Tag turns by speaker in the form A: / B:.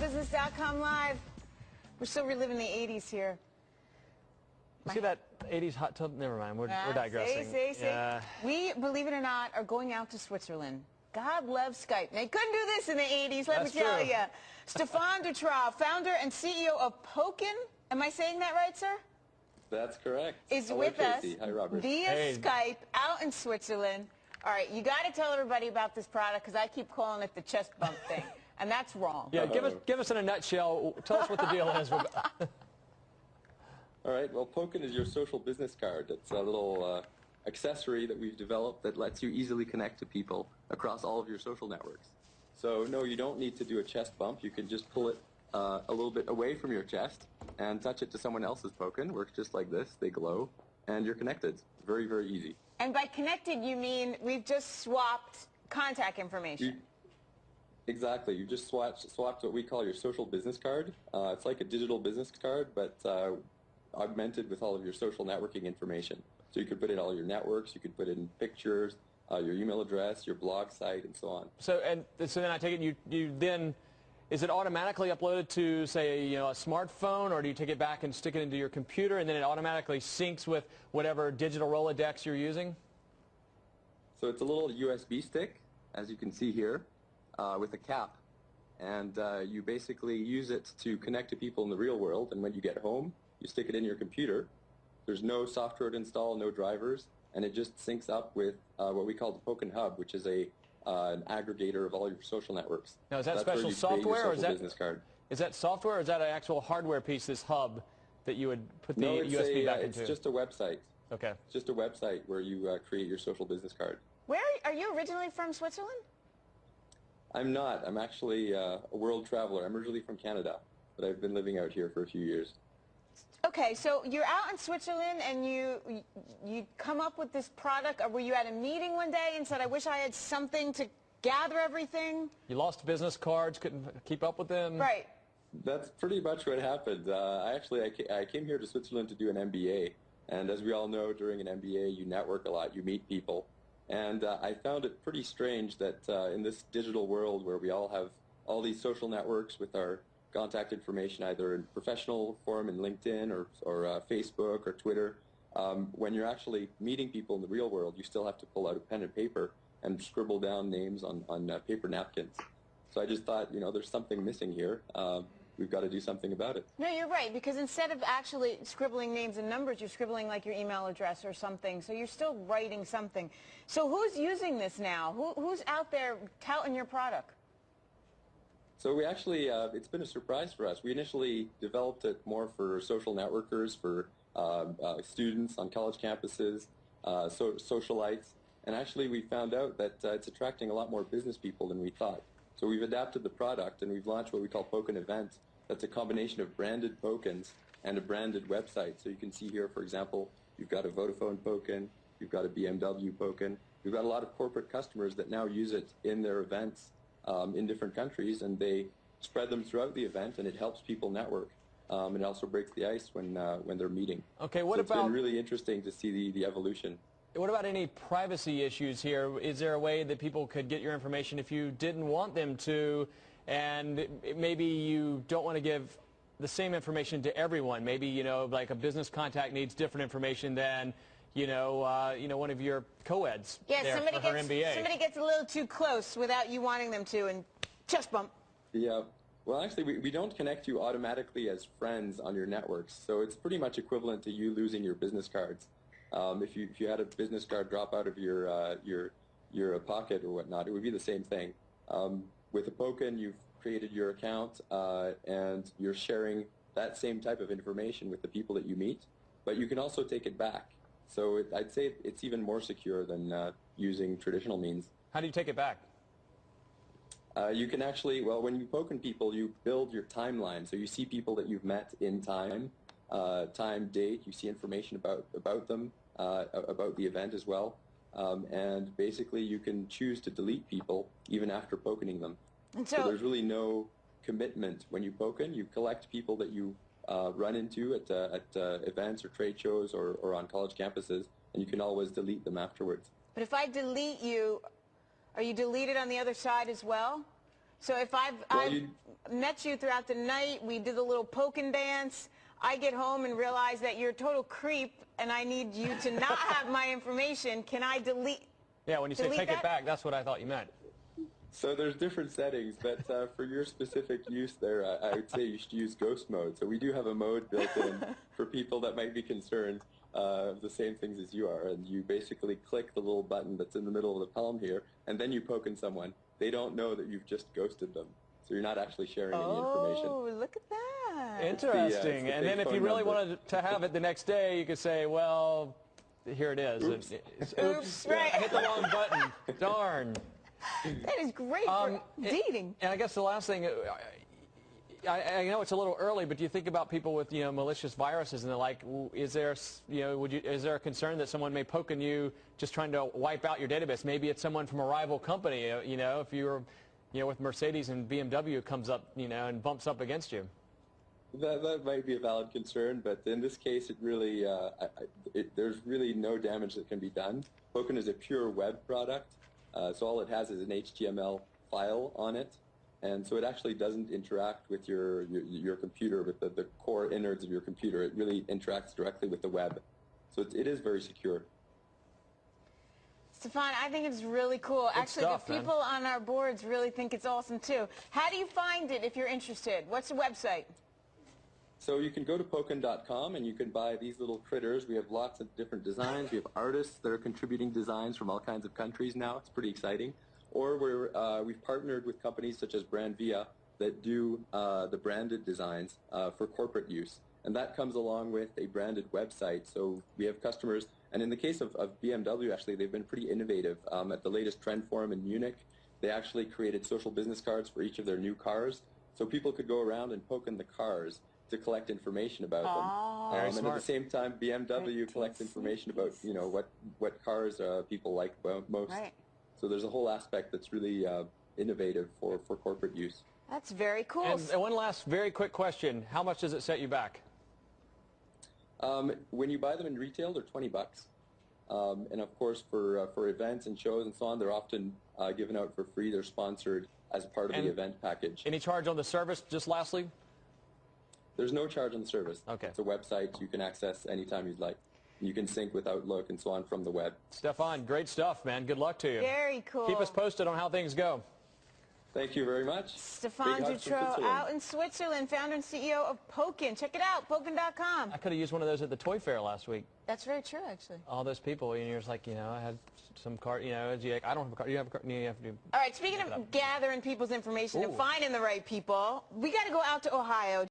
A: FoxBusiness.com live. We're still reliving the 80s here.
B: See that 80s hot tub? Never mind, we're digressing.
A: See. We, believe it or not, are going out to Switzerland. God loves Skype. They couldn't do this in the 80s, let me tell you. Stefan Dutroux, founder and CEO of Poken. Am I saying that right, sir?
C: That's correct.
A: Is
C: Hello,
A: with
C: Tracy.
A: us
C: Hi, Robert.
A: via Skype out in Switzerland. All right, you got to tell everybody about this product because I keep calling it the chest bump thing, and that's wrong.
B: Yeah, give us in a nutshell. Tell us what the deal is.
C: All right, well, Poken is your social business card. It's a little accessory that we've developed that lets you easily connect to people across all of your social networks. So, no, you don't need to do a chest bump. You can just pull it a little bit away from your chest and touch it to someone else's Poken. Works just like this. They glow, and you're connected. Very, very easy.
A: And by connected, you mean we've just swapped contact information.
C: Exactly. You just swapped what we call your social business card. It's like a digital business card, but augmented with all of your social networking information. So you could put in all your networks, you could put in pictures, your email address, your blog site, and so on.
B: So then I take it you then, is it automatically uploaded to, say, a smartphone, or do you take it back and stick it into your computer, and then it automatically syncs with whatever digital Rolodex you're using?
C: So it's a little USB stick, as you can see here, with a cap. And you basically use it to connect to people in the real world, and when you get home, you stick it in your computer. There's no software to install, no drivers, and it just syncs up with what we call the Poken Hub, which is an aggregator of all your social networks.
B: Now, is that special software, or is that software, or is that an actual hardware piece, this hub, that you would put the USB back into?
C: It's just a website.
B: Okay.
C: It's just a website where you create your social business card.
A: Where are you originally from, Switzerland?
C: I'm not. I'm actually a world traveler. I'm originally from Canada, but I've been living out here for a few years.
A: Okay, so you're out in Switzerland and you come up with this product, or were you at a meeting one day and said, I wish I had something to gather everything?
B: You lost business cards, couldn't keep up with them?
A: Right.
C: That's pretty much what happened. I came here to Switzerland to do an MBA, and as we all know, during an MBA, you network a lot, you meet people. And I found it pretty strange that in this digital world where we all have all these social networks with our contact information, either in professional form in LinkedIn or Facebook or Twitter, when you're actually meeting people in the real world, you still have to pull out a pen and paper and scribble down names on paper napkins. So I just thought, there's something missing here. We've got to do something about it.
A: No, you're right, because instead of actually scribbling names and numbers, you're scribbling like your email address or something, so you're still writing something. So who's using this now? Who's out there touting your product?
C: So we actually, it's been a surprise for us. We initially developed it more for social networkers, for students on college campuses, socialites, and actually we found out that it's attracting a lot more business people than we thought. So we've adapted the product and we've launched what we call Poken Event. That's a combination of branded Pokens and a branded website. So you can see here, for example, you've got a Vodafone Poken, you've got a BMW Poken. We've got a lot of corporate customers that now use it in their events in different countries, and they spread them throughout the event, and it helps people network. It also breaks the ice when they're meeting.
B: Okay,
C: it's been really interesting to see the evolution.
B: What about any privacy issues here? Is there a way that people could get your information if you didn't want them to, and maybe you don't want to give the same information to everyone? Maybe, like a business contact needs different information than, one of your co-eds there for her MBA.
A: Somebody gets a little too close without you wanting them to, and chest bump.
C: Yeah. Well, actually, we don't connect you automatically as friends on your networks, so it's pretty much equivalent to you losing your business cards. If you had a business card drop out of your pocket or whatnot, it would be the same thing. With a Poken, you've created your account and you're sharing that same type of information with the people that you meet, but you can also take it back. So I'd say it's even more secure than using traditional means.
B: How do you take it back?
C: You can actually, when you Poken people, you build your timeline. So you see people that you've met in time, date, you see information about them, about the event as well. And basically you can choose to delete people even after Pokening them. And so there's really no commitment when you Poken. You collect people that you run into at events or trade shows or on college campuses, and you can always delete them afterwards.
A: But if I delete you, are you deleted on the other side as well? So if I've met you throughout the night, we did a little Poken dance, I get home and realize that you're a total creep and I need you to not have my information, can I delete?
B: Yeah, when you say take it back, that's what I thought you meant.
C: So there's different settings, but for your specific use there, I would say you should use ghost mode. So we do have a mode built in for people that might be concerned of the same things as you are. And you basically click the little button that's in the middle of the palm here, and then you poke in someone. They don't know that you've just ghosted them. So you're not actually sharing any information.
A: Oh, look at that.
B: Interesting. And then if you really wanted to have it the next day, you could say, well, here it is.
A: Oops, right.
B: I hit the wrong button. Darn.
A: That is great for dating.
B: And I guess the last thing, I know it's a little early, but do you think about people with malicious viruses and they're like, is there is there a concern that someone may poke in you just trying to wipe out your database? Maybe it's someone from a rival company. If you were with Mercedes and BMW comes up and bumps up against you.
C: That might be a valid concern, but in this case, it really there's really no damage that can be done. Poken is a pure web product. So all it has is an HTML file on it, and so it actually doesn't interact with your computer, with the core innards of your computer. It really interacts directly with the web. So it is very secure.
A: Stefan, I think it's really cool. Actually, the people on our boards really think it's awesome, too. How do you find it if you're interested? What's the website?
C: So you can go to Poken.com and you can buy these little critters. We have lots of different designs. We have artists that are contributing designs from all kinds of countries now. It's pretty exciting. Or we've partnered with companies such as Brandvia that do the branded designs for corporate use. And that comes along with a branded website. So we have customers, and in the case of BMW, actually, they've been pretty innovative. At the latest Trend Forum in Munich, they actually created social business cards for each of their new cars. So people could go around and poke in the cars to collect information about them. And at the same time, BMW collects information about what cars people like most. Right. So there's a whole aspect that's really innovative for corporate use.
A: That's very cool.
B: And one last very quick question. How much does it set you back?
C: When you buy them in retail, they're $20. And of course, for events and shows and so on, they're often given out for free. They're sponsored as part of the event package.
B: Any charge on the service, just lastly?
C: There's no charge on the service.
B: Okay.
C: It's a website you can access anytime you'd like. You can sync with Outlook and so on from the web.
B: Stefan, great stuff, man. Good luck to you.
A: Very cool.
B: Keep us posted on how things go.
C: Thank you very much.
A: Stefan Dutroux out in Switzerland, founder and CEO of Poken. Check it out, Poken.com.
B: I could have used one of those at the toy fair last week.
A: That's very true, actually.
B: All those people, and you're just like, I had some card, I don't have a card. You have a card. You have to do.
A: All right, speaking of gathering people's information and finding the right people, we got to go out to Ohio.